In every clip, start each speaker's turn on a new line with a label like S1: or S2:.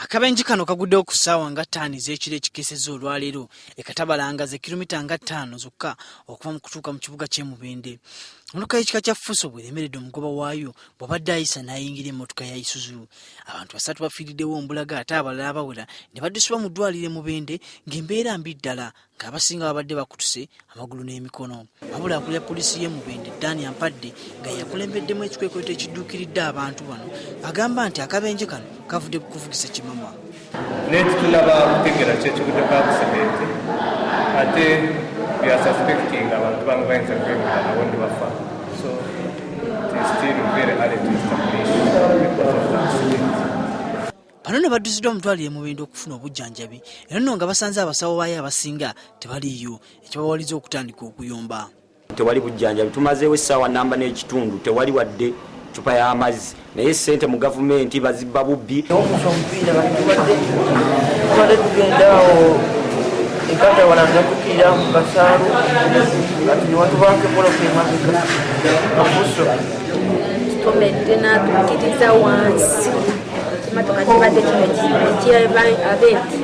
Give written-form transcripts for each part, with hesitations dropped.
S1: Akabenje kano kagudde ku ssaawa nga 5 ez'ekiro ekikeesezza olwaleero Katabalanga ze kilomita nga 5 zokka okuva mu kutuuka mu kibuga ky'e Mubende. Emmotoka y'ekika kya Fuso bw'eremeredde omugoba waayo bw'abadde ayisa n'ayingira emmotoka ya Isuzu. Abantu basatu bafiiriddewo mbulaga ate abalala abawera ne baddusibwa mu ddwaliro e Mubende ng'embeera mbi ddala ng'abasinga babadde bakutuse amagulu n'emikono. Wabula akulira poliisi y'e Mubende Mubende nga yakulembeddemu ekikwekweto ekidduukiridde abantu bano agamba nti akabenje kano kavudde ku kuvugisa kimama.
S2: Tulaba kutegera kyekigudde ka accident ate we are suspecting abantu bamwe bayinza kwebula nabo ndi bafa, so it is still very hard to establish because of the accident.
S1: Bano ne baddusiddwa mu ddwaliro e Mubende okufuna obujjanjabi era nno nga basanze abasawo baayo abasinga tebaliiyo ekibawaliza okutandika okuyomba.
S3: Tewali bujjanjabi, tumazeewo essaawa namba n'ekitundu tewali wadde cupa y'amazzi naye ssente mu gavumenti bazibba bubbi.
S4: Omupiira tubadde tugendaawo Katabalanga tukira mu kasaalu kati ne watubaako emmoloka emabega Fuso
S5: tutomedde n'atukkiriza wansi emmotoka kibadde abeeti.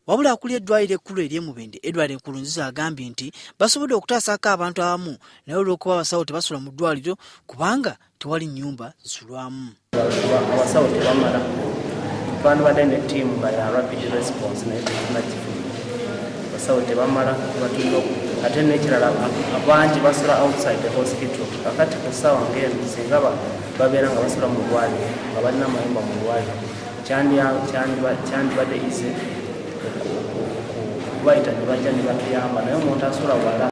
S1: Wabula akulira eddwaliro ekkulu ery'e Mubende Edward Nkulunziza agambye nti basobodde okutaasaako abantu abamu naye olw'okuba abasawo tebasula mu ddwaliro kubanga tewali nnyumba zisulwamu.
S4: abasawo tebamala twandibadde ne ttiimu ya rapid response naye tetunagifunye. Abasawo tebamala batulina ate n'ekirala abangi basula outside the hospital kakati ku ssaawa ng'eno singa babeera nga basula mu ddwaliro nga balina amayumba mu ddwaliro kyandibadde ize okubayita ne bajja ne batuyamba naye omuntu asula wala